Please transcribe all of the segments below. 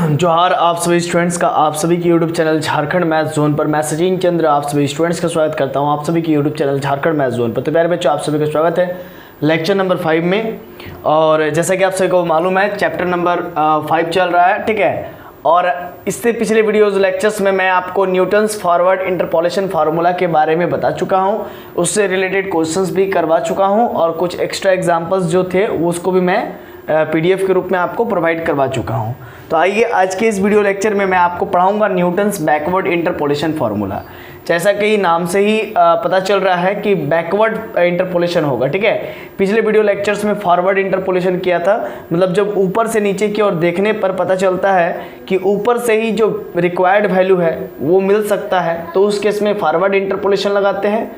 जोहार आप सभी स्टूडेंट्स का आप सभी की YouTube channel Jharkhand math zone पर मैं सचिन चंद्र आप सभी स्टूडेंट्स का स्वागत करता हूं आप सभी की YouTube channel Jharkhand math zone पर। तो प्यारे बच्चों, आप सभी का स्वागत है लेक्चर नंबर 5 में। और जैसा कि आप सभी को मालूम है, चैप्टर नंबर 5 चल रहा है, ठीक है। और इससे पिछले वीडियोस लेक्चर्स में मैं आपको न्यूटन्स फॉरवर्ड इंटरपोलेशन फार्मूला के बारे में बता चुका हूं, उससे रिलेटेड क्वेश्चंस भी करवा चुका हूं और कुछ एक्स्ट्रा एग्जांपल्स जो थे उसको भी मैं पीडीएफ के रूप में आपको प्रोवाइड करवा चुका हूं। तो आइए आज के इस वीडियो लेक्चर में मैं आपको पढ़ाऊंगा न्यूटन्स बैकवर्ड इंटरपोलेशन फार्मूला। जैसा कि नाम से ही पता चल रहा है कि बैकवर्ड इंटरपोलेशन होगा, ठीक है। पिछले वीडियो लेक्चर्स में फॉरवर्ड इंटरपोलेशन किया था, मतलब जब ऊपर से नीचे की ओर देखने पर पता चलता है कि ऊपर से ही जो रिक्वायर्ड वैल्यू है वो मिल सकता है, तो उस केस में फॉरवर्ड इंटरपोलेशन लगाते हैं।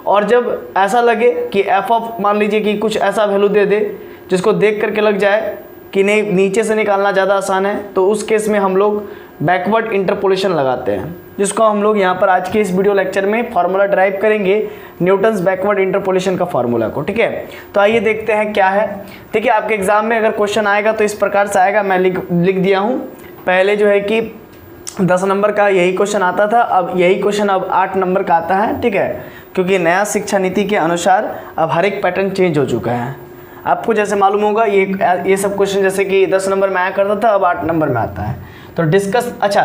और जब ऐसा लगे कि एफ ऑफ मान लीजिए कि कुछ ऐसा वैल्यू दे दे जिसको देख करके लग जाए कि नहीं नीचे से निकालना ज़्यादा आसान है, तो उस केस में हम लोग बैकवर्ड इंटरपोलेशन लगाते हैं, जिसको हम लोग यहाँ पर आज के इस वीडियो लेक्चर में फार्मूला ड्राइव करेंगे न्यूटन्स बैकवर्ड इंटरपोलेशन का फार्मूला को, ठीक है। तो आइए देखते हैं क्या है। देखिए, आपके एग्जाम में अगर क्वेश्चन आएगा तो इस प्रकार से आएगा, मैं लिख दिया हूँ। पहले जो है कि 10 नंबर का यही क्वेश्चन आता था, अब यही क्वेश्चन अब 8 नंबर का आता है, ठीक है, क्योंकि नया शिक्षा नीति के अनुसार अब हर एक पैटर्न चेंज हो चुका है। आपको जैसे मालूम होगा ये सब क्वेश्चन जैसे कि 10 नंबर में आया करता था, अब 8 नंबर में आता है। तो अच्छा,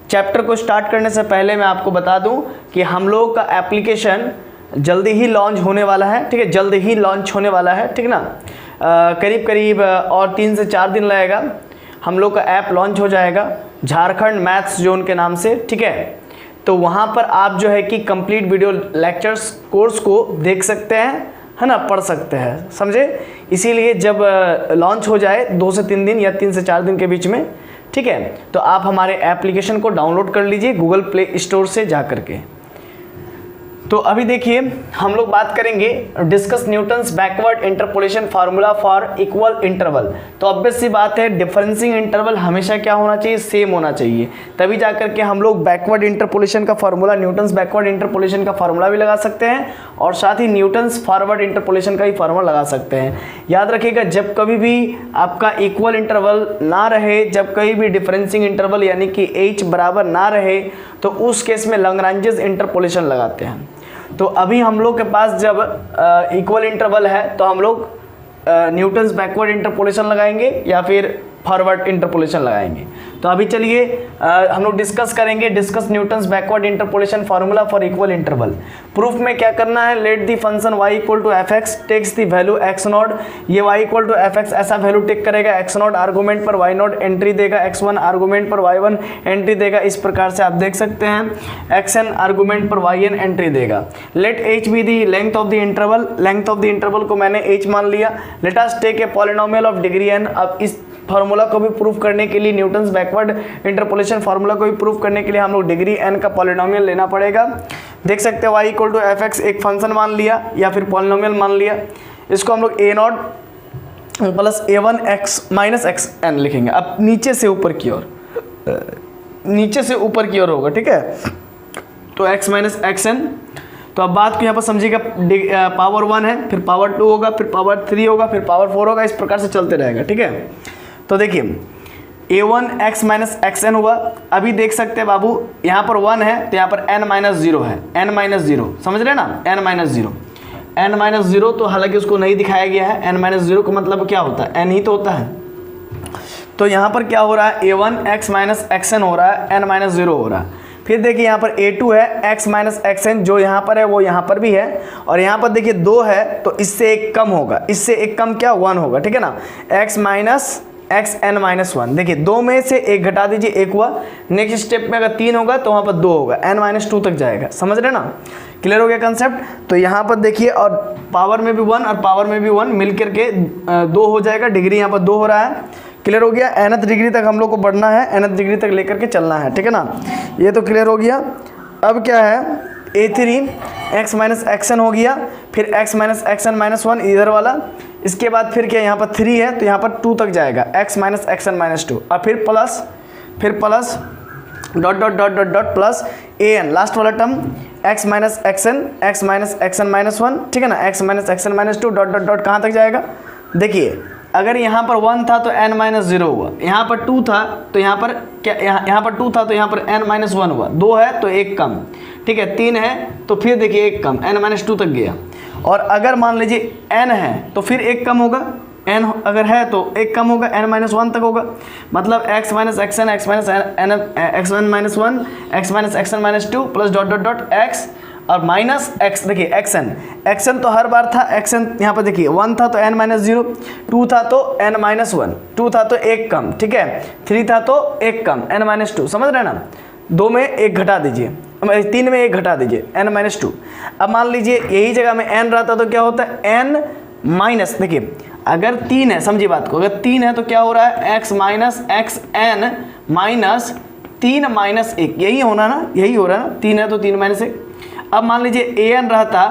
चैप्टर को स्टार्ट करने से पहले मैं आपको बता दूं कि हम लोग का एप्लीकेशन जल्दी ही लॉन्च होने वाला है, ठीक है, जल्दी ही लॉन्च होने वाला है, ठीक ना। करीब और 3 से 4 दिन लगेगा, हम लोग का ऐप लॉन्च हो जाएगा झारखंड मैथ्स जोन के नाम से, ठीक है। तो वहाँ पर आप जो है कि कंप्लीट वीडियो लेक्चर्स कोर्स को देख सकते हैं, है ना, पढ़ सकते हैं, समझे। इसीलिए जब लॉन्च हो जाए 2 से 3 दिन या 3 से 4 दिन के बीच में, ठीक है, तो आप हमारे एप्लीकेशन को डाउनलोड कर लीजिए गूगल प्ले स्टोर से जा करके। तो अभी देखिए, हम लोग बात करेंगे discuss Newton's backward interpolation formula for equal interval. तो ऑब्वियस सी बात है, डिफरेंसिंग इंटरवल हमेशा क्या होना चाहिए, सेम होना चाहिए, तभी जा करके हम लोग बैकवर्ड इंटरपोलेशन का फार्मूला, न्यूटन्स बैकवर्ड इंटरपोलेशन का फार्मूला भी लगा सकते हैं और साथ ही न्यूटन्स फॉरवर्ड इंटरपोलेशन का ही फार्मूला लगा सकते हैं। याद रखिएगा, जब कभी भी आपका इक्वल इंटरवल ना रहे, जब कहीं भी डिफरेंसिंग इंटरवल यानी कि h बराबर ना रहे, तो उस केस में लैग्रेंज इंटरपोलेशन लगाते हैं। तो अभी हम लोग के पास जब इक्वल इंटरवल है तो हम लोग न्यूटन्स बैकवर्ड इंटरपोलेशन लगाएंगे या फिर फॉरवर्ड इंटरपोलेशन लगाएंगे। तो अभी चलिए हम लोग डिस्कस करेंगे discuss Newton's backward interpolation formula for equal interval. Proof में क्या करना है, let the function y equal to F x takes the value x naught. ये y इक्वल टू एफ एक्स ऐसा वैल्यू टेक करेगा, x नॉट आर्गूमेंट पर y naught entry देगा, x1 आर्गूमेंट पर y1 एंट्री देगा। इस प्रकार से आप देख सकते हैं xn आर्गूमेंट पर yn एंट्री देगा। Let h be the length of the interval, length of the interval को मैंने h मान लिया। Let us take a polynomial of degree n। अब इस फार्मूला को भी प्रूफ करने के लिए, न्यूटन्स बैकवर्ड इंटरपोलेशन फार्मूला को भी प्रूफ करने के लिए हम लोग डिग्री n का पॉलिनोमियल लेना पड़ेगा। देख सकते हैं y equal to F x एक फंक्शन मान लिया या फिर पॉलिनोमियल मान लिया, इसको हम लोग a naught plus a1 x minus x n लिखेंगे। अब नीचे से ऊपर की ओर, नीचे से ऊपर की ओर होगा, ठीक है, तो x माइनस एक्स एन। तो अब बात को यहाँ पर समझिएगा, पावर 1 है, फिर पावर 2 होगा, फिर पावर 3 होगा, फिर पावर 4 होगा, इस प्रकार से चलते रहेगा, ठीक है। तो देखिए a1 x minus x N हुआ। अभी देख सकते हैं बाबू, यहाँ पर 1 है तो यहाँ पर n माइनस 0 है, n माइनस 0, समझ रहे ना, n माइनस 0, n माइनस 0। तो हालांकि उसको नहीं दिखाया गया है, n माइनस 0 का मतलब क्या होता है, n ही तो होता है। तो यहाँ पर क्या हो रहा है, a1 x minus x N हो रहा है, n माइनस 0 हो रहा है। फिर देखिए यहाँ पर a2 है x माइनस एक्स एन, जो यहाँ पर है वो यहाँ पर भी है, और यहाँ पर देखिए 2 है तो इससे एक कम होगा, इससे एक कम क्या 1 होगा, ठीक है ना, x minus x n minus 1। देखिए 2 में से एक घटा दीजिए, 1 हुआ। नेक्स्ट स्टेप में अगर 3 होगा तो वहाँ पर 2 होगा, n माइनस 2 तक जाएगा, समझ रहे ना, क्लियर हो गया कंसेप्ट। तो यहाँ पर देखिए, और पावर में भी 1 और पावर में भी 1 मिल करके 2 हो जाएगा, डिग्री यहाँ पर 2 हो रहा है, क्लियर हो गया। nth डिग्री तक हम लोग को बढ़ना है, nth डिग्री तक लेकर के चलना है, ठीक है ना, ये तो क्लियर हो गया। अब क्या है, a3 x minus x N हो गया, फिर x minus x n minus 1 इधर वाला, इसके बाद फिर क्या, यहाँ पर 3 है तो यहाँ पर 2 तक जाएगा, x minus x n minus 2, और फिर plus dot dot dot dot dot plus an, last वाला term x minus x n minus 1, ठीक है ना, x minus x n minus 2 dot dot dot कहाँ तक जाएगा। देखिए अगर यहाँ पर 1 था तो n माइनस 0 हुआ, यहाँ पर 2 था तो यहाँ पर क्या, यहाँ पर 2 था तो यहाँ पर n माइनस 1 हुआ, 2 है तो 1 कम, ठीक है, 3 है तो फिर देखिए 1 कम, n माइनस 2 तक गया। और अगर मान लीजिए n है तो फिर 1 कम होगा, n अगर है तो 1 कम होगा, n माइनस 1 तक होगा, मतलब x minus x n x minus n x one minus 1 x minus x n minus 2 plus dot dot dot x और माइनस x, देखिए एक्स एन तो हर बार था, एक्स एन यहाँ पर देखिए 1 था तो n माइनस 0, 2 था तो n माइनस 1, 2 था तो 1 कम, ठीक है, 3 था तो 1 कम, n माइनस 2, समझ रहे हैं ना, 2 में 1 घटा दीजिए, 3 में 1 घटा दीजिए, n माइनस 2। अब मान लीजिए यही जगह में n रहता तो क्या होता है, n माइनस, देखिए अगर 3 है, समझिए बात को, अगर 3 है तो क्या हो रहा है, x minus x n minus 3 minus 1, यही होना ना, यही हो रहा है ना, 3 है तो 3 माइनस 1। अब मान लीजिए an रहता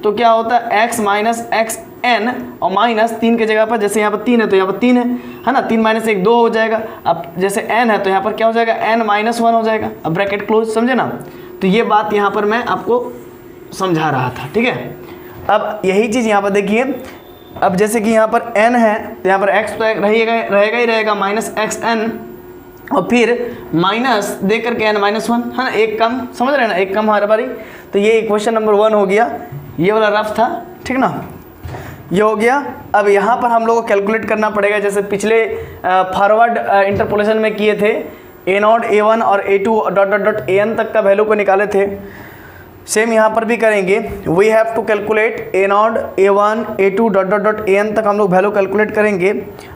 तो क्या होता है, x माइनस एक्स एन और माइनस 3 के जगह पर, जैसे यहाँ पर 3 है तो यहाँ पर 3 है ना, 3 माइनस 1 2 हो जाएगा। अब जैसे n है तो यहाँ पर क्या हो जाएगा, n माइनस 1 हो जाएगा। अब ब्रैकेट क्लोज, समझे ना, तो ये बात यहाँ पर मैं आपको समझा रहा था, ठीक है। अब यही चीज़ यहाँ पर देखिए, अब जैसे कि यहाँ पर n है तो यहाँ पर x तो रहेगा ही रहेगा, माइनस एक्स एन और फिर माइनस दे करके n माइनस 1, है ना, 1 कम, समझ रहे हैं ना, 1 कम हर बारी। तो ये इक्वेशन नंबर 1 हो गया, ये वाला रफ था, ठीक ना, ये हो गया। अब यहाँ पर हम लोग को कैलकुलेट करना पड़ेगा, जैसे पिछले फॉरवर्ड इंटरपोलेशन में किए थे, a0 a1 और a2 dot dot dot an तक का वैल्यू को निकाले थे, सेम यहाँ पर भी करेंगे। We have to calculate a0 a1 a2 dot dot dot an तक हम लोग वैल्यू कैलकुलेट करेंगे।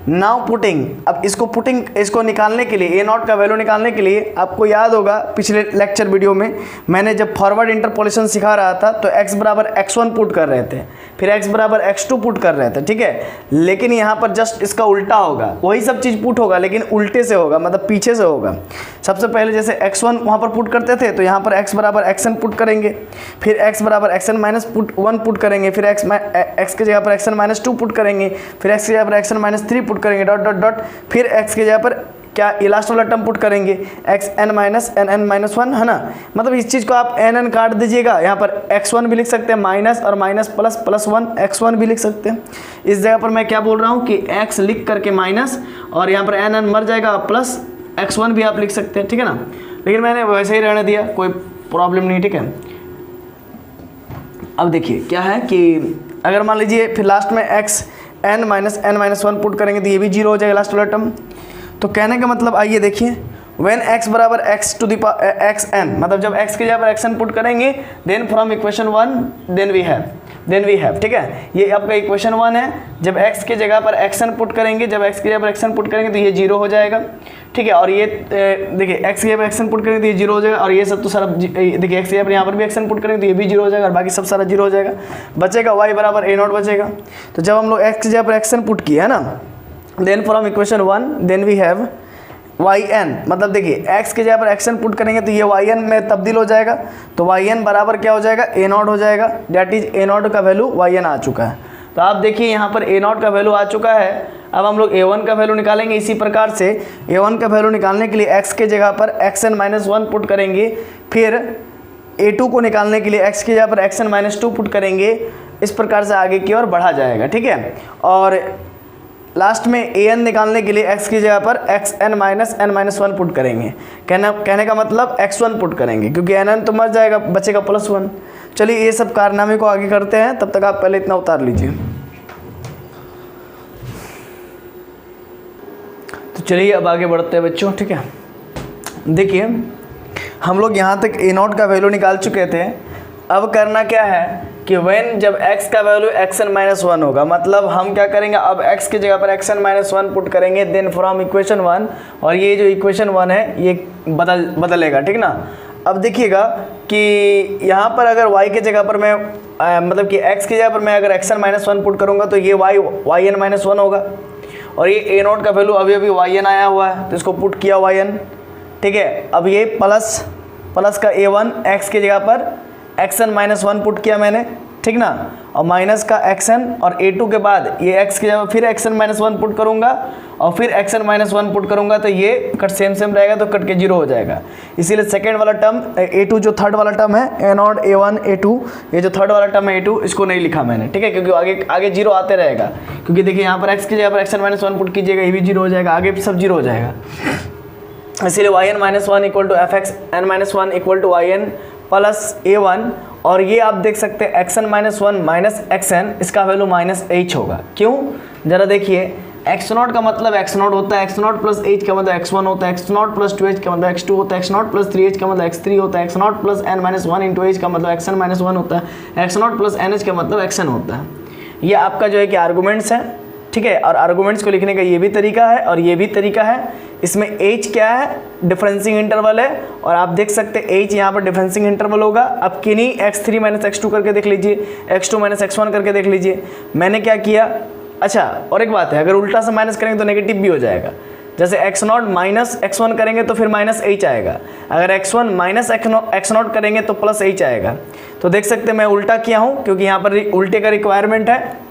नाउ पुटिंग, अब इसको निकालने के लिए, a0 का वैल्यू निकालने के लिए, आपको याद होगा पिछले लेक्चर वीडियो में मैंने जब फॉरवर्ड इंटरपोलेशन सिखा रहा था तो x बराबर x1 पुट कर रहे थे, फिर x बराबर x2 पुट कर रहे थे, ठीक है। लेकिन यहाँ पर जस्ट इसका उल्टा होगा, वही सब चीज़ पुट होगा लेकिन उल्टे से होगा, मतलब पीछे से होगा। सबसे पहले जैसे x1 वहाँ पर पुट करते थे तो यहाँ पर x बराबर xn पुट करेंगे, फिर x बराबर xn माइनस 1 पुट करेंगे, फिर x के जगह पर xn माइनस 2 पुट करेंगे, फिर x के जगह पर xn माइनस 3 पुट करेंगे, डॉट डॉट डॉट, फिर x के जगह पर क्या ये लास्ट वाला टर्म पुट करेंगे, x n minus n n minus 1, है ना। मतलब इस चीज़ को आप एन एन काट दीजिएगा, यहाँ पर x1 भी लिख सकते हैं माइनस, और माइनस प्लस प्लस 1 x1 भी लिख सकते हैं। इस जगह पर मैं क्या बोल रहा हूँ कि x लिख करके माइनस, और यहाँ पर एन एन मर जाएगा, प्लस x1 भी आप लिख सकते हैं, ठीक है ना। लेकिन मैंने वैसे ही रहने दिया, कोई प्रॉब्लम नहीं, ठीक है। अब देखिए क्या है कि अगर मान लीजिए फिर लास्ट में एक्स एन माइनस 1 पुट करेंगे तो ये भी 0 हो जाएगा लास्ट वाला टर्म। तो कहने का मतलब आइए देखिए, व्हेन x बराबर x to the x n, मतलब जब x के जगह पर एक्स एन पुट करेंगे, then from equation 1 then we have, ठीक है। ये आपका इक्वेशन 1 है, जब x के जगह पर एक्स एन पुट करेंगे, जब x के जगह पर एक्स एन पुट करेंगे तो ये 0 हो जाएगा, ठीक है। और ये देखिए x के जगह पर एक्स एन पुट करेंगे तो ये 0 हो जाएगा, और ये सब तो सारा देखिए x के जगह पर यहाँ पर भी एक्स एन पुट करेंगे तो ये भी 0 हो जाएगा, और बाकी सब सारा 0 हो जाएगा, बचेगा y बराबर a0 बचेगा। तो जब हम लोग x के जगह पर एक्स एन पुट किए है ना, then from equation 1 then we have yn, मतलब देखिए x के जगह पर xn पुट करेंगे तो ये yn में तब्दील हो जाएगा, तो yn बराबर क्या हो जाएगा, a0 हो जाएगा, डेट इज a0 का वैल्यू yn आ चुका है। तो आप देखिए यहाँ पर a0 का वैल्यू आ चुका है। अब हम लोग a1 का वैल्यू निकालेंगे। इसी प्रकार से a1 का वैल्यू निकालने के लिए x के जगह पर xn माइनस 1 पुट करेंगे, फिर a2 को निकालने के लिए x के जगह पर xn माइनस 2 पुट करेंगे। इस प्रकार से आगे की ओर बढ़ा जाएगा, ठीक है। और लास्ट में an निकालने के लिए x की जगह पर xn minus n minus 1 put करेंगे। कहने का मतलब x1 पुट करेंगे, क्योंकि nn तो मर जाएगा, बचेगा +1। चलिए ये सब कारनामे को आगे करते हैं, तब तक आप पहले इतना उतार लीजिए। तो चलिए अब आगे बढ़ते हैं बच्चों, ठीक है। देखिए हम लोग यहाँ तक a0 का वैल्यू निकाल चुके थे। अब करना क्या है कि व्हेन जब x का वैल्यू xn माइनस 1 होगा, मतलब हम क्या करेंगे, अब x की जगह पर xn माइनस 1 पुट करेंगे, देन फ्रॉम इक्वेशन 1, और ये जो इक्वेशन 1 है ये बदलेगा, ठीक ना। अब देखिएगा कि यहाँ पर अगर y के जगह पर मैं मतलब कि x की जगह पर मैं अगर xn माइनस 1 पुट करूँगा तो ये yn माइनस 1 होगा, और ये a0 का वैल्यू अभी yn आया हुआ है तो इसको पुट किया yn, ठीक है। अब ये प्लस का a1 x की जगह पर xn माइनस 1 पुट किया मैंने, ठीक ना, और माइनस का xn और a2 के बाद ये x की जगह फिर xn माइनस 1 पुट करूँगा और फिर xn माइनस 1 पुट करूँगा तो ये कट सेम सेम रहेगा तो कट के 0 हो जाएगा। इसीलिए सेकेंड वाला टर्म a2 जो थर्ड वाला टर्म है a0 a1 a2, ये जो थर्ड वाला टर्म है a2 इसको नहीं लिखा मैंने, ठीक है, क्योंकि आगे आगे 0 आते रहेगा। क्योंकि देखिए यहाँ पर x की जगह पर xn माइनस 1 पुट कीजिएगा, ये भी 0 हो जाएगा, आगे सब 0 हो जाएगा। इसीलिए yn minus 1 equal to F x n minus 1 equal to yn plus a1, और ये आप देख सकते हैं xn माइनस 1 माइनस xn, इसका वैल्यू माइनस h होगा। क्यों, जरा देखिए, x0 का मतलब x0 होता है, x0 प्लस h का मतलब x1 होता है, x0 प्लस 2h का मतलब x2 होता है, x0 प्लस 3h का मतलब x3 होता है, x0 plus n minus 1 into h का मतलब xn माइनस 1 होता है, x0 प्लस nh का मतलब xn होता है। ये आपका जो है कि आर्गूमेंट्स है, ठीक है, और आर्गूमेंट्स को लिखने का ये भी तरीका है और ये भी तरीका है। इसमें h क्या है, डिफरेंसिंग इंटरवल है, और आप देख सकते हैं h यहाँ पर डिफरेंसिंग इंटरवल होगा। अब किन्हीं x3 माइनस x2 करके देख लीजिए, x2 माइनस x1 करके देख लीजिए। मैंने क्या किया, अच्छा और एक बात है, अगर उल्टा से माइनस करेंगे तो नेगेटिव भी हो जाएगा। जैसे x0 माइनस x1 करेंगे तो फिर माइनस h आएगा, अगर x1 माइनस x0 करेंगे तो प्लस h आएगा। तो देख सकते हैं मैं उल्टा किया हूँ, क्योंकि यहाँ पर उल्टे का रिक्वायरमेंट है।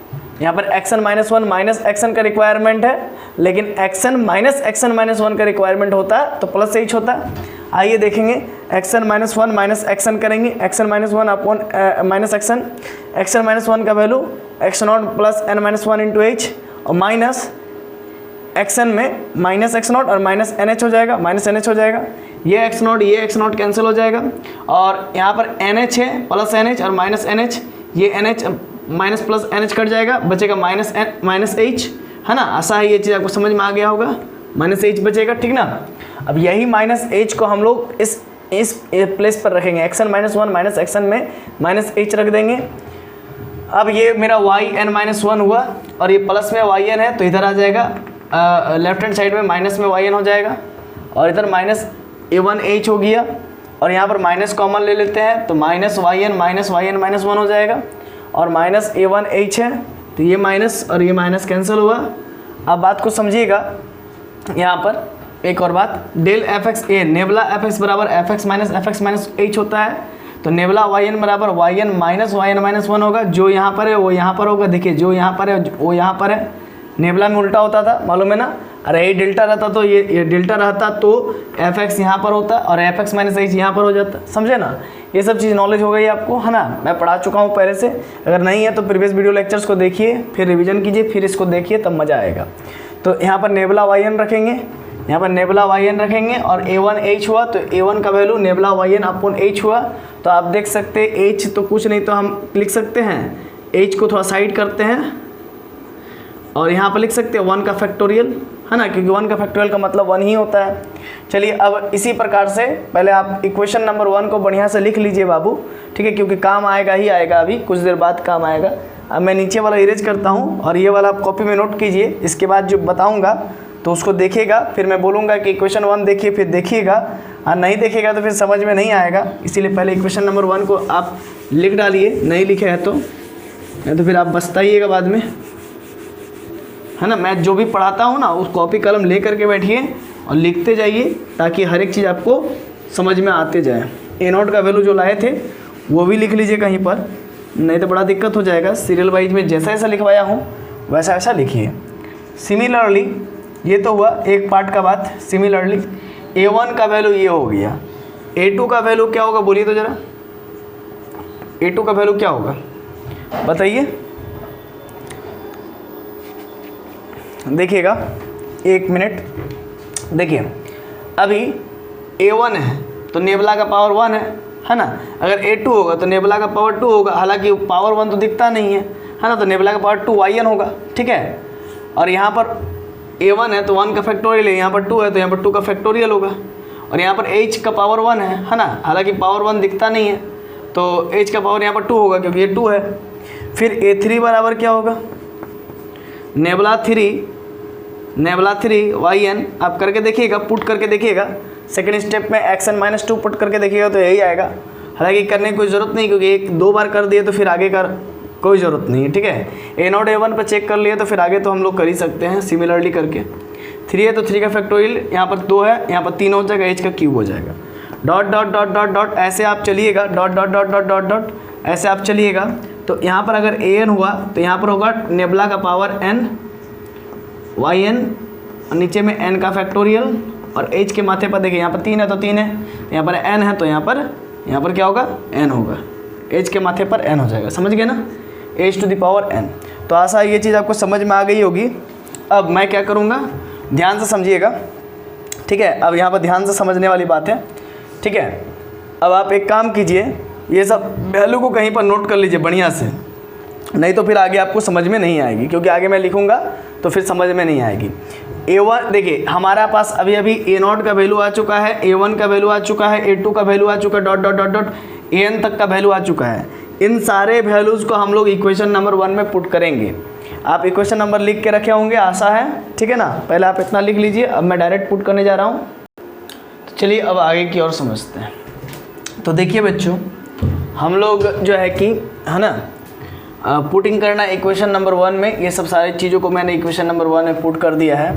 यहाँ पर xn माइनस 1 माइनस xn का रिक्वायरमेंट है, लेकिन xn माइनस xn माइनस 1 का रिक्वायरमेंट होता है तो प्लस h होता है। आइए देखेंगे, xn माइनस 1 माइनस xn करेंगे, xn minus 1 upon minus xn, xn minus 1 का value x0 plus n minus 1 into h, और माइनस xn में माइनस x0 और माइनस nh हो जाएगा, माइनस nh हो जाएगा। ये x0 कैंसिल हो जाएगा, और यहाँ पर nh है प्लस nh और माइनस nh, ये nh minus plus nh cut जाएगा, बचेगा माइनस h, है ना। आशा है ये चीज़ आपको समझ में आ गया होगा, माइनस h बचेगा, ठीक ना। अब यही माइनस h को हम लोग इस प्लेस पर रखेंगे, xn माइनस 1 माइनस xn में माइनस h रख देंगे। अब ये मेरा yn माइनस 1 हुआ और ये प्लस में yn है तो इधर आ जाएगा, लेफ्ट हैंड साइड में माइनस में yn हो जाएगा, और इधर माइनस a1h हो गया, और यहाँ पर माइनस कॉमन ले लेते हैं तो माइनस yn माइनस 1 हो जाएगा, और माइनस a1h है तो ये माइनस और ये माइनस कैंसिल हुआ। अब बात को समझिएगा, यहाँ पर एक और बात, डेल एफ एक्स ए नेबला एफ एक्स बराबर एफ एक्स माइनस h होता है, तो नेबला yn बराबर yn माइनस 1 होगा। जो यहाँ पर है वो यहाँ पर होगा, देखिए जो यहाँ पर है वो यहाँ पर है, नेबला में उल्टा होता था, मालूम है ना। अरे ये डेल्टा रहता तो ये डेल्टा रहता तो एफ एक्स यहाँ पर होता और एफ एक्स माइनस h यहाँ पर हो जाता, समझे ना। ये सब चीज़ नॉलेज हो गई आपको, है ना। मैं पढ़ा चुका हूँ पहले से, अगर नहीं है तो प्रीवियस वीडियो लेक्चर्स को देखिए, फिर रिवीजन कीजिए, फिर इसको देखिए, तब मज़ा आएगा। तो यहाँ पर नेबला yn रखेंगे, यहाँ पर नेबला yn रखेंगे, और a1h हुआ तो a1 का value nebula yn upon h हुआ। तो आप देख सकते हैं h तो कुछ नहीं तो हम लिख सकते हैं, h को थोड़ा साइड करते हैं और यहाँ पर लिख सकते हैं 1 का फैक्टोरियल, है ना, क्योंकि 1 का फैक्टोरियल का मतलब 1 ही होता है। चलिए अब इसी प्रकार से पहले आप इक्वेशन नंबर 1 को बढ़िया से लिख लीजिए बाबू, ठीक है, क्योंकि काम आएगा ही आएगा, अभी कुछ देर बाद काम आएगा। अब मैं नीचे वाला इरेज करता हूँ और ये वाला आप कॉपी में नोट कीजिए, इसके बाद जो बताऊँगा तो उसको देखिएगा, फिर मैं बोलूँगा कि इक्वेशन 1 देखिए, फिर देखिएगा, और नहीं देखिएगा तो फिर समझ में नहीं आएगा। इसीलिए पहले इक्वेशन नंबर 1 को आप लिख डालिए, नहीं लिखे हैं तो फिर आप बताइएगा बाद में, है ना। मैं जो भी पढ़ाता हूँ ना उस कॉपी कलम ले करके बैठिए और लिखते जाइए, ताकि हर एक चीज़ आपको समझ में आते जाए। a0 का वैल्यू जो लाए थे वो भी लिख लीजिए कहीं पर, नहीं तो बड़ा दिक्कत हो जाएगा। सीरियल वाइज में जैसा जैसा लिखवाया हूँ वैसा वैसा लिखिए। सिमिलरली ये तो हुआ एक पार्ट का बात। सिमिलरली a1 का वैल्यू ये हो गया, a2 का वैल्यू क्या होगा बोलिए तो ज़रा, a2 का वैल्यू क्या होगा बताइए, देखिएगा 1 मिनट। देखिए अभी a1 है तो नेबला का पावर 1 है ना। अगर a2 होगा तो नेबला का पावर 2 होगा, हालांकि पावर 1 तो दिखता नहीं है ना, तो नेबला का पावर 2 yn होगा, ठीक है। और यहाँ पर a1 है तो 1 का फैक्टोरियल है, यहाँ पर 2 है तो यहाँ पर 2 का फैक्टोरियल होगा, और यहाँ पर h का पावर 1 है ना, हालांकि पावर 1 दिखता नहीं है, तो h का पावर यहाँ पर 2 होगा क्योंकि ये 2 है। फिर a3 बराबर क्या होगा, नेबला 3 yn आप करके देखिएगा, पुट करके देखिएगा। सेकंड स्टेप में xn माइनस 2 पुट करके देखिएगा तो यही आएगा, हालांकि करने की कोई ज़रूरत नहीं, क्योंकि 1-2 बार कर दिए तो फिर आगे कर कोई ज़रूरत नहीं है, ठीक है। a0 a1 पर चेक कर लिए तो फिर आगे तो हम लोग कर ही सकते हैं सिमिलरली करके। 3 है तो 3 का फैक्टोरियल, यहाँ पर 2 है, यहाँ पर 3 हो जाएगा, h का क्यूब हो जाएगा। Dot dot dot dot dot ऐसे आप चलिएगा, dot dot dot dot dot dot ऐसे आप चलिएगा, तो तो यहाँ पर अगर an हुआ तो यहाँ पर होगा नेबला का पावर n yn, नीचे में n का फैक्टोरियल, और h के माथे पर देखिए यहाँ पर 3 है तो 3 है, यहाँ पर n है तो यहाँ पर क्या होगा, n होगा, h के माथे पर n हो जाएगा। समझ गए ना, h to the power n। तो आशा ये चीज़ आपको समझ में आ गई होगी। अब मैं क्या करूँगा, ध्यान से समझिएगा, ठीक है। अब यहाँ पर ध्यान से समझने वाली बात है, ठीक है। अब आप एक काम कीजिए, ये सब वैल्यू को कहीं पर नोट कर लीजिए बढ़िया से, नहीं तो फिर आगे आपको समझ में नहीं आएगी, क्योंकि आगे मैं लिखूँगा तो फिर समझ में नहीं आएगी। A1 देखिए हमारा पास अभी अभी A0 का वैल्यू आ चुका है, A1 का वैल्यू आ चुका है, A2 का वैल्यू आ चुका है, dot dot dot dot AN तक का वैल्यू आ चुका है। इन सारे वैल्यूज़ को हम लोग इक्वेशन नंबर 1 में पुट करेंगे। आप इक्वेशन नंबर लिख के रखे होंगे, आशा है, ठीक है ना। पहले आप इतना लिख लीजिए, अब मैं डायरेक्ट पुट करने जा रहा हूँ। तो चलिए अब आगे की ओर समझते हैं। तो देखिए बच्चों, हम लोग जो है कि है ना पुटिंग करना इक्वेशन नंबर 1 में, ये सब सारी चीज़ों को मैंने इक्वेशन नंबर 1 में पुट कर दिया है।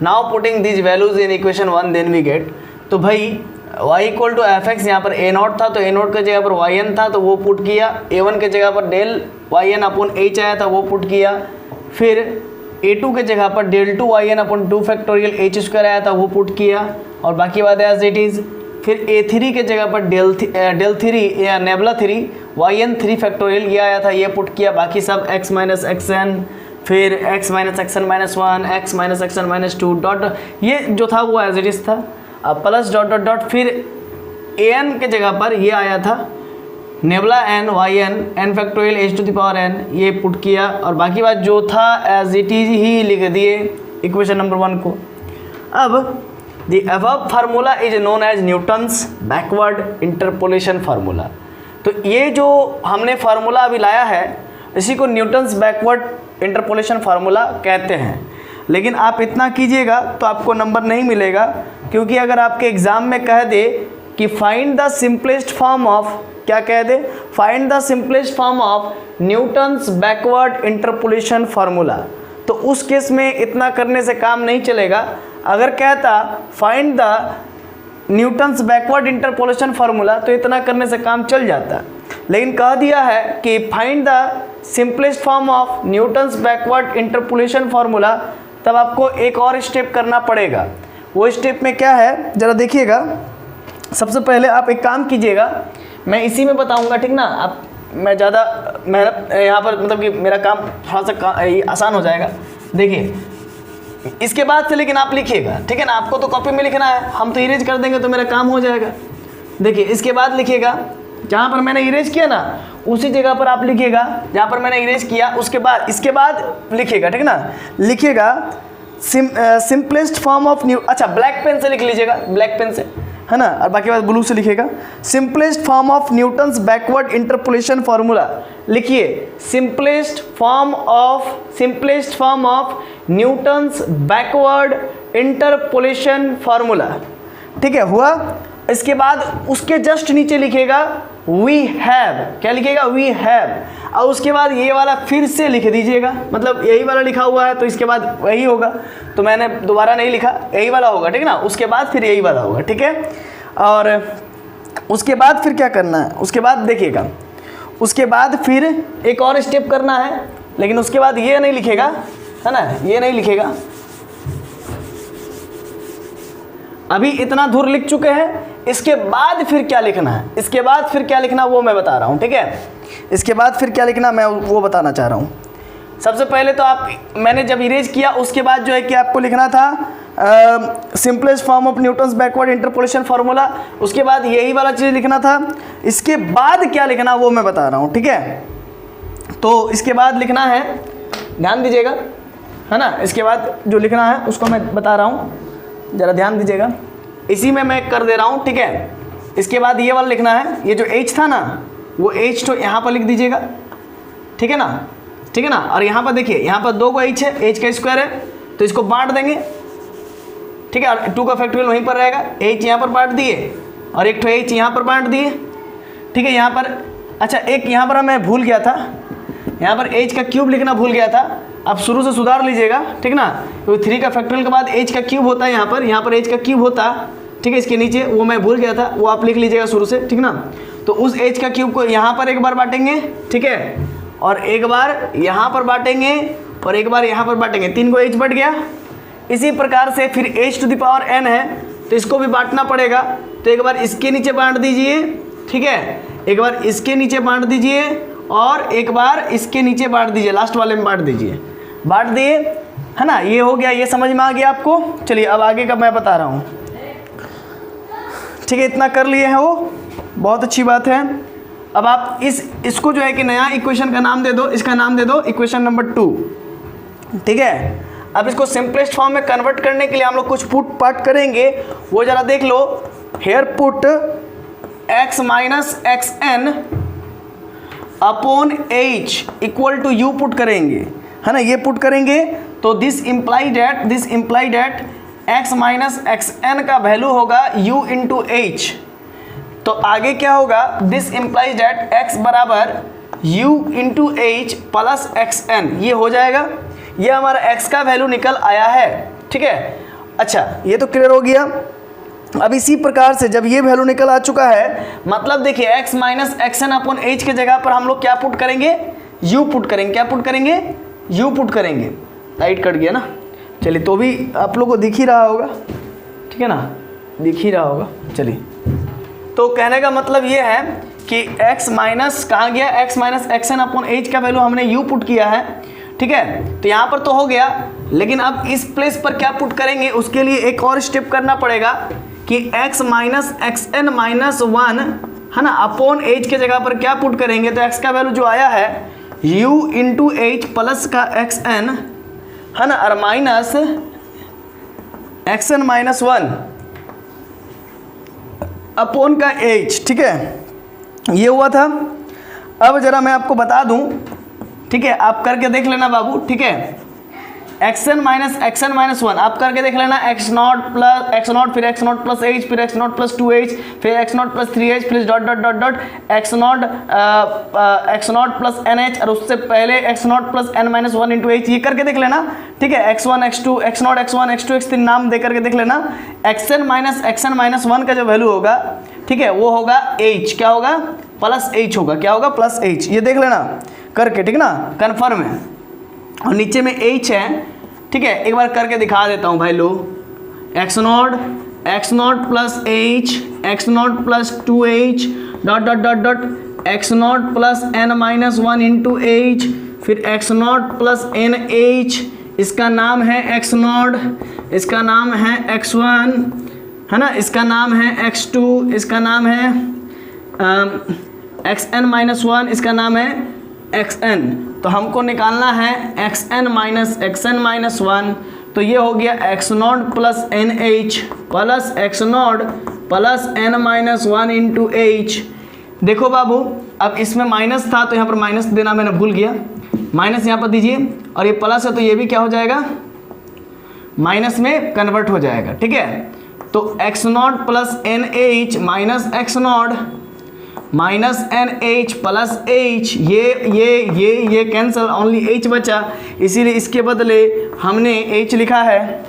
Now putting these values in equation 1 then we get, तो भाई y equal to F x, यहाँ पर a0 था तो a0 की जगह पर yn था तो वो पुट किया, a1 की जगह पर डेल yn अपॉन h आया था वो पुट किया, फिर a2 की जगह पर del two yn upon 2 factorial h square आया था वो पुट किया, और बाकी बात एज इट इज़। फिर a3 के जगह पर डेल 3 या नेबला 3 yn 3 फैक्टोरियल ये आया था, ये पुट किया, बाकी सब x माइनस xn, फिर x minus xn minus 1, x minus xn minus 2 dot, ये जो था वो एज इट इज़ था। अब प्लस डॉट डॉट डॉट, फिर an के जगह पर ये आया था nabla n yn n factorial h to the power n, ये पुट किया, और बाकी बात जो था एज इट इज़ ही लिख दिए इक्वेशन नंबर 1 को। अब The above formula is known as Newton's backward interpolation formula। तो ये जो हमने फार्मूला अभी लाया है इसी को न्यूटन्स बैकवर्ड इंटरपोलेशन फार्मूला कहते हैं। लेकिन आप इतना कीजिएगा तो आपको नंबर नहीं मिलेगा, क्योंकि अगर आपके एग्ज़ाम में कह दे कि find the simplest form of, क्या कह दे, find the simplest form of Newton's backward interpolation formula, तो उस केस में इतना करने से काम नहीं चलेगा। अगर कहता find the Newton's backward interpolation formula तो इतना करने से काम चल जाता, लेकिन कह दिया है कि find the simplest form of Newton's backward interpolation formula, तब आपको एक और स्टेप करना पड़ेगा। वो स्टेप में क्या है ज़रा देखिएगा। सबसे पहले आप एक काम कीजिएगा, मैं इसी में बताऊंगा, ठीक ना। आप मैं ज़्यादा मेहनत यहाँ पर मतलब कि मेरा काम थोड़ा सा आसान हो जाएगा। देखिए इसके बाद से लेकिन आप लिखिएगा, ठीक है ना। आपको तो कॉपी में लिखना है, हम तो इरेज कर देंगे तो मेरा काम हो जाएगा। देखिए इसके बाद लिखिएगा, जहाँ पर मैंने इरेज किया ना उसी जगह पर आप लिखिएगा जहाँ पर मैंने इरेज किया, उसके बाद इसके बाद लिखिएगा, ठीक ना। लिखिएगा सिंपलेस्ट फॉर्म ऑफ न्यू, अच्छा ब्लैक पेन से लिख लीजिएगा, ब्लैक पेन से, है ना, और बाकी बात ब्लू से लिखिएगा। Simplest form of Newton's backward interpolation formula लिखिए, simplest form of Newton's backward interpolation formula, ठीक है, हुआ। इसके बाद उसके जस्ट नीचे लिखिएगा वी हैव, क्या लिखिएगा, वी हैव, और उसके बाद ये वाला फिर से लिख दीजिएगा, मतलब यही वाला लिखा हुआ है तो इसके बाद वही होगा, तो मैंने दोबारा नहीं लिखा, यही वाला होगा, ठीक ना। उसके बाद फिर यही वाला होगा, ठीक है। और उसके बाद फिर क्या करना है, उसके बाद देखिएगा, उसके बाद फिर एक और स्टेप करना है, लेकिन उसके बाद ये नहीं लिखेगा, है ना, ये नहीं लिखेगा। अभी इतना दूर लिख चुके हैं, इसके बाद फिर क्या लिखना है, इसके बाद फिर क्या लिखना वो मैं बता रहा हूँ, ठीक है। इसके बाद फिर क्या लिखना मैं वो बताना चाह रहा हूँ। सबसे पहले तो आप, मैंने जब इरेज किया उसके बाद जो है कि आपको लिखना था simplest form of Newton's backward interpolation formula, उसके बाद यही वाला चीज़ लिखना था। इसके बाद क्या लिखना वो मैं बता रहा हूँ, ठीक है। तो इसके बाद लिखना है, ध्यान दीजिएगा, है ना। इसके बाद जो लिखना है उसको मैं बता रहा हूँ, ज़रा ध्यान दीजिएगा, इसी में मैं कर दे रहा हूँ, ठीक है। इसके बाद ये वाला लिखना है, ये जो h था ना वो h तो यहाँ पर लिख दीजिएगा, ठीक है ना, ठीक है ना। और यहाँ पर देखिए, यहाँ पर 2 को h है, h का स्क्वायर है तो इसको बांट देंगे, ठीक है। और 2 का फैक्टोरियल वहीं पर रहेगा, h यहाँ पर बांट दिए और एक तो h यहाँ पर बांट दिए, ठीक है। यहाँ पर अच्छा एक यहाँ पर मैं भूल गया था, यहाँ पर h का क्यूब लिखना भूल गया था, आप शुरू से सुधार लीजिएगा, ठीक ना। तो 3 का फैक्टोरियल के बाद h का क्यूब होता है, यहाँ पर h का क्यूब होता, ठीक है। इसके नीचे वो मैं भूल गया था, वो आप लिख लीजिएगा शुरू से, ठीक ना। तो उस h का क्यूब को यहाँ पर एक बार बांटेंगे, ठीक है, और एक बार यहाँ पर बांटेंगे और एक बार यहाँ पर बांटेंगे, 3 को h बढ़ गया। इसी प्रकार से फिर h to the power n है तो इसको भी बांटना पड़ेगा, तो एक बार इसके नीचे बांट दीजिए, ठीक है, एक बार इसके नीचे बांट दीजिए और एक बार इसके नीचे बांट दीजिए, लास्ट वाले में बांट दीजिए, बांट दिए, है ना। ये हो गया, ये समझ में आ गया आपको। चलिए अब आगे का मैं बता रहा हूँ, ठीक है, इतना कर लिए हैं वो, बहुत अच्छी बात है। अब आप इसको जो है कि नया इक्वेशन का नाम दे दो, इसका नाम दे दो इक्वेशन नंबर 2, ठीक है। अब इसको सिंपलेस्ट फॉर्म में कन्वर्ट करने के लिए हम लोग कुछ पुट पार्ट करेंगे, वो जरा देख लो। Here put x minus x n upon h equal to u put करेंगे, है ना, ये पुट करेंगे तो this imply that x minus x n का वैल्यू होगा u इंटू एच। तो आगे क्या होगा, दिस इम्प्लाई डेट x बराबर u into h plus x n, ये हो जाएगा। ये हमारा x का वैल्यू निकल आया है, ठीक है। अच्छा, ये तो क्लियर हो गया। अब इसी प्रकार से जब ये वैल्यू निकल आ चुका है, मतलब देखिए x minus x n upon h के जगह पर हम लोग क्या पुट करेंगे, u पुट करेंगे। क्या पुट करेंगे, u पुट करेंगे। लाइट कट गया ना, चलिए, तो भी आप लोगों को दिख ही रहा होगा, ठीक है ना, दिख ही रहा होगा। चलिए, तो कहने का मतलब ये है कि x माइनस कहाँ गया, x minus x n upon h का वैल्यू हमने u पुट किया है, ठीक है। तो यहाँ पर तो हो गया, लेकिन अब इस प्लेस पर क्या पुट करेंगे, उसके लिए एक और स्टेप करना पड़ेगा कि x minus x n minus 1, है ना, अपॉन एच के जगह पर क्या पुट करेंगे। तो x का वैल्यू जो आया है u इंटू एच प्लस का एक्स एन, है ना, और minus x n minus 1 upon का एच, ठीक है, ये हुआ था। अब जरा मैं आपको बता दूं, ठीक है, आप करके देख लेना बाबू, ठीक है। एक्स एन माइनस 1 आप करके देख लेना, x naught plus x naught, फिर एक्स नॉट प्लस एच, फिर एक्स नॉट प्लस 2h, फिर एक्स नॉट प्लस 3h, फिर dot dot dot dot x naught plus n h, और उससे पहले x naught plus n minus 1 into h, ये करके देख लेना, ठीक है। x1 x2 x not x1 x2 x3 नाम दे करके देख लेना। एक्स एन माइनस 1 का जो वैल्यू होगा, ठीक है, वो होगा h, क्या होगा, प्लस h होगा, क्या होगा, प्लस h, ये देख लेना करके, ठीक ना, कन्फर्म है। और नीचे में h है, ठीक है, एक बार करके दिखा देता हूँ भाई लो। X naught plus h, x naught plus 2h dot dot dot dot x naught plus n minus 1 into h, फिर x naught plus n h, इसका नाम है एक्स नॉट, इसका नाम है x1, है ना, इसका नाम है x2, इसका नाम है एक्स एन माइनस 1, इसका नाम है xn। तो हमको निकालना है xn माइनस 1, तो ये हो गया x naught plus n h plus x naught plus n minus 1 into h. देखो बाबू, अब इसमें माइनस था तो यहाँ पर माइनस देना मैंने भूल गया, माइनस यहाँ पर दीजिए, और ये प्लस है तो ये भी क्या हो जाएगा, माइनस में कन्वर्ट हो जाएगा, ठीक है। तो x naught plus n h minus x naught minus n h plus h, ये कैंसिल, ओनली एच बचा, इसीलिए इसके बदले हमने एच लिखा है।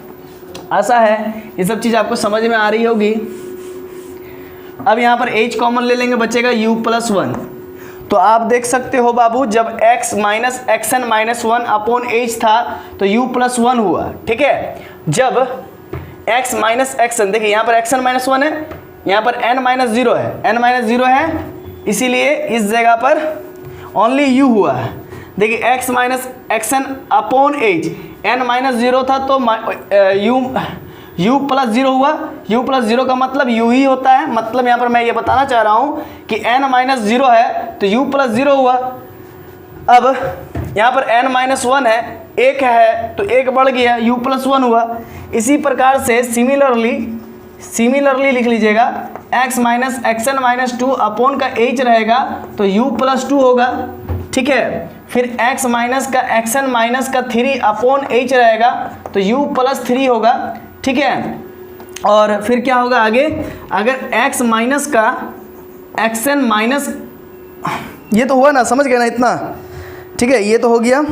ऐसा है, ये सब चीज़ आपको समझ में आ रही होगी। अब यहाँ पर एच कॉमन ले लेंगे, बचेगा u प्लस 1। तो आप देख सकते हो बाबू, जब x minus x n minus 1 upon h था तो u प्लस 1 हुआ, ठीक है। जब x माइनस एक्स एन, देखिए यहाँ पर एक्स एन माइनस 1 है, यहाँ पर n माइनस 0 है, n माइनस 0 है, इसीलिए इस जगह पर ओनली u हुआ है। देखिए x minus x n upon h, n minus 0 था तो u प्लस 0 हुआ, u प्लस 0 का मतलब u ही होता है। मतलब यहाँ पर मैं ये बताना चाह रहा हूँ कि n माइनस 0 है तो u प्लस 0 हुआ। अब यहाँ पर n माइनस 1 है, 1 है तो 1 बढ़ गया, u प्लस 1 हुआ। इसी प्रकार से सिमिलरली लिख लीजिएगा, x minus x n minus 2 upon का h रहेगा तो u प्लस 2 होगा, ठीक है। फिर x माइनस का एक्स एन माइनस का 3 अपॉन h रहेगा तो u प्लस 3 होगा, ठीक है। और फिर क्या होगा आगे, अगर x माइनस का एक्स एन माइनस, ये तो हुआ ना, समझ गए ना इतना, ठीक है, ये तो हो गया।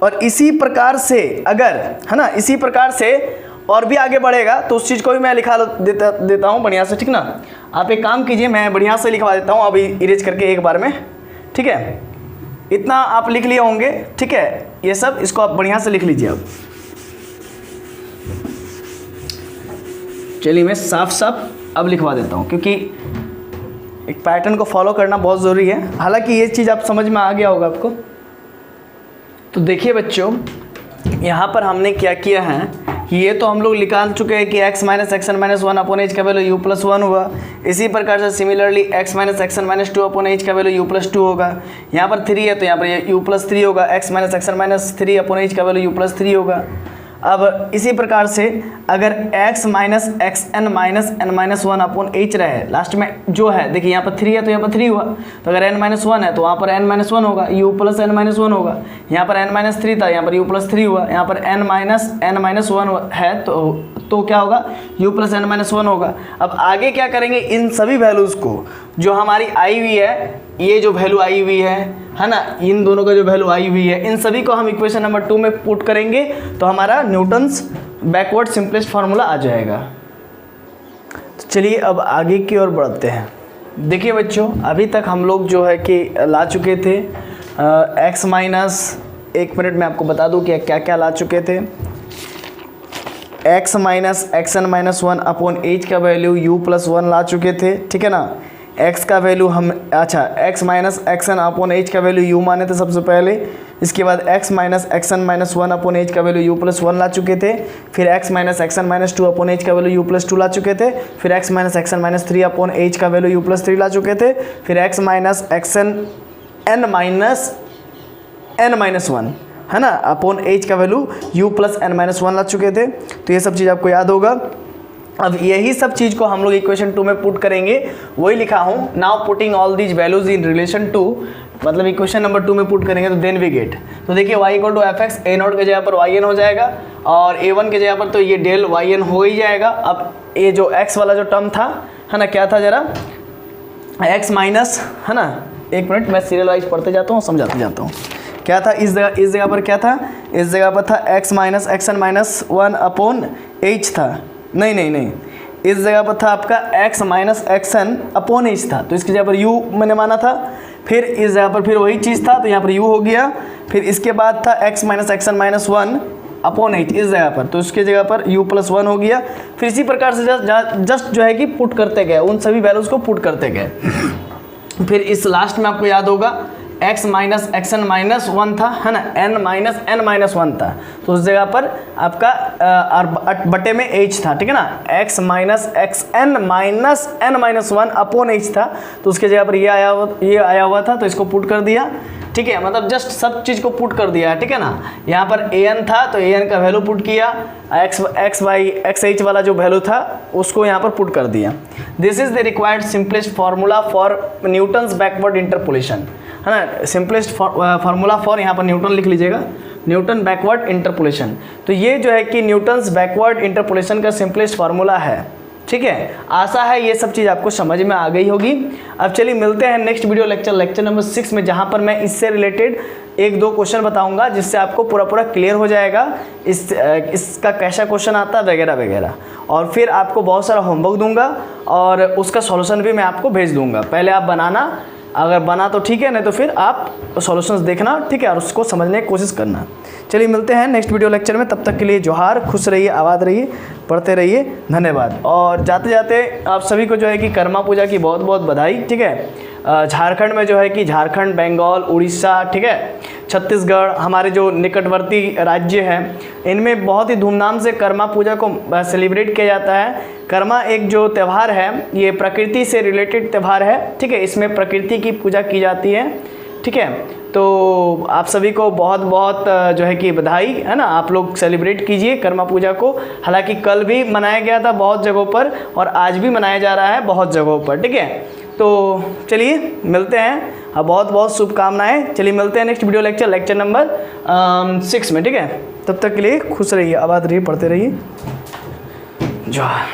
और इसी प्रकार से अगर, है ना, इसी प्रकार से और भी आगे बढ़ेगा तो उस चीज़ को भी मैं लिखा देता हूँ बढ़िया से, ठीक ना। आप एक काम कीजिए, मैं बढ़िया से लिखवा देता हूँ अभी इरेज करके एक बार में, ठीक है। इतना आप लिख लिए होंगे, ठीक है, ये सब इसको आप बढ़िया से लिख लीजिए अब। चलिए मैं साफ साफ अब लिखवा देता हूँ, क्योंकि एक पैटर्न को फॉलो करना बहुत ज़रूरी है। हालांकि ये चीज़ आप समझ में आ गया होगा आपको। तो देखिए बच्चों, यहाँ पर हमने क्या किया है कि ये तो हम लोग निकाल चुके हैं कि x minus x n minus one upon h का वैल्यू यू प्लस वन हुआ। इसी प्रकार से similarly x minus x n minus two upon h का वैल्यू यू प्लस टू होगा। यहाँ पर 3 है तो यहाँ पर यू प्लस 3 होगा। x minus x n minus 3 upon h का वैल्यू यू प्लस 3 होगा। अब इसी प्रकार से अगर x minus x n minus one upon h रहे, लास्ट में जो है देखिए यहाँ पर 3 है तो यहाँ पर 3 हुआ, तो अगर n माइनस वन है तो वहाँ पर n माइनस वन होगा, u plus n minus one होगा। यहाँ पर n माइनस 3 था, यहाँ पर u प्लस 3 हुआ। यहाँ पर n माइनस वन है तो क्या होगा, u plus n minus one होगा। अब आगे क्या करेंगे, इन सभी वैल्यूज़ को जो हमारी आई हुई है, ये जो वैल्यू आई हुई है ना, इन दोनों का जो वैल्यू आई हुई है, इन सभी को हम इक्वेशन नंबर 2 में पुट करेंगे तो हमारा न्यूटन्स बैकवर्ड सिंपलेस्ट फार्मूला आ जाएगा। तो चलिए अब आगे की ओर बढ़ते हैं। देखिए बच्चों, अभी तक हम लोग जो है कि ला चुके थे x माइनस, एक मिनट में आपको बता दूं कि क्या क्या ला चुके थे। x minus x n minus one upon h का वैल्यू u प्लस वन ला चुके थे, ठीक है ना। x का वैल्यू हम x minus x n upon h का वैल्यू u माने थे सबसे पहले। इसके बाद x minus x n minus one upon h का वैल्यू u प्लस वन ला चुके थे। फिर x minus x n minus two upon h का वैल्यू u प्लस टू ला चुके थे। फिर x minus x n minus three upon h का वैल्यू u प्लस थ्री ला चुके थे। फिर x minus x n minus one, है ना, अपॉन एच का value u plus n minus one ला चुके थे। तो ये सब चीज़ आपको याद होगा। अब यही सब चीज़ को हम लोग इक्वेशन 2 में पुट करेंगे, वही लिखा हूँ। Now putting all these values in relation two, मतलब इक्वेशन नंबर 2 में पुट करेंगे तो देन वी गेट। तो देखिए y equal to F x, a naught के जगह पर yn हो जाएगा और a1 के जगह पर तो ये डेल yn हो ही जाएगा। अब ये जो x वाला जो टर्म था, है ना, क्या था जरा, x माइनस, है ना, एक मिनट मैं सीरियल वाइज पढ़ते जाता हूँ, समझाते जाता हूँ। क्या था इस जगह पर, क्या था इस जगह पर था x minus x n minus one upon h था, नहीं, इस जगह पर था आपका x minus x n upon h था, तो इसकी जगह पर u मैंने माना था। फिर इस जगह पर फिर वही चीज़ था तो यहाँ पर u हो गया। फिर इसके बाद था x minus x n minus one upon h इस जगह पर, तो इसकी जगह पर u प्लस वन हो गया। फिर इसी प्रकार से जस्ट जो है कि पुट करते गए, उन सभी वैल्यूज़ को पुट करते गए। फिर इस लास्ट में आपको याद होगा x minus x n minus one था, है ना, n minus n minus one था, तो उस जगह पर आपका बटे में h था, ठीक है ना। x minus x n minus one upon h था, तो उसके जगह पर ये आया हुआ था, तो इसको पुट कर दिया, ठीक है, मतलब जस्ट सब चीज़ को पुट कर दिया, ठीक है ना। यहाँ पर an था तो an का वैल्यू पुट किया, x h वाला जो वैल्यू था उसको यहाँ पर पुट कर दिया। This is the required simplest formula for Newton's backward interpolation, है ना, सिंपलेस्ट फार्मूला फॉर, यहाँ पर न्यूटन लिख लीजिएगा, न्यूटन बैकवर्ड इंटरपोलेशन। तो ये जो है कि न्यूटन्स बैकवर्ड इंटरपोलेशन का सिंपलेस्ट फार्मूला है, ठीक है। आशा है ये सब चीज़ आपको समझ में आ गई होगी। अब चलिए मिलते हैं नेक्स्ट वीडियो लेक्चर नंबर 6 में, जहाँ पर मैं इससे रिलेटेड 1-2 क्वेश्चन बताऊंगा, जिससे आपको पूरा क्लियर हो जाएगा इसका कैसा क्वेश्चन आता है वगैरह वगैरह। और फिर आपको बहुत सारा होमवर्क दूंगा और उसका सॉल्यूशन भी मैं आपको भेज दूंगा। पहले आप बनाना, अगर बना तो ठीक है, नहीं तो फिर आप सॉल्यूशंस देखना, ठीक है, और उसको समझने की कोशिश करना। चलिए मिलते हैं नेक्स्ट वीडियो लेक्चर में, तब तक के लिए जोहार, खुश रहिए, आबाद रहिए, पढ़ते रहिए, धन्यवाद। और जाते जाते आप सभी को जो है कि कर्मा पूजा की बहुत बहुत बधाई, ठीक है। झारखंड में जो है कि झारखंड, बंगाल, उड़ीसा, ठीक है, छत्तीसगढ़, हमारे जो निकटवर्ती राज्य हैं, इनमें बहुत ही धूमधाम से कर्मा पूजा को सेलिब्रेट किया जाता है। कर्मा एक जो त्यौहार है, ये प्रकृति से रिलेटेड त्यौहार है, ठीक है, इसमें प्रकृति की पूजा की जाती है, ठीक है। तो आप सभी को बहुत बहुत जो है कि बधाई, है ना। आप लोग सेलिब्रेट कीजिए कर्मा पूजा को। हालांकि कल भी मनाया गया था बहुत जगहों पर और आज भी मनाया जा रहा है बहुत जगहों पर, ठीक है। तो चलिए मिलते हैं, बहुत बहुत शुभकामनाएं। चलिए मिलते हैं नेक्स्ट वीडियो लेक्चर नंबर 6 में, ठीक है। तब तक के लिए खुश रहिए, आबाद रहिए, पढ़ते रहिए, जोहार।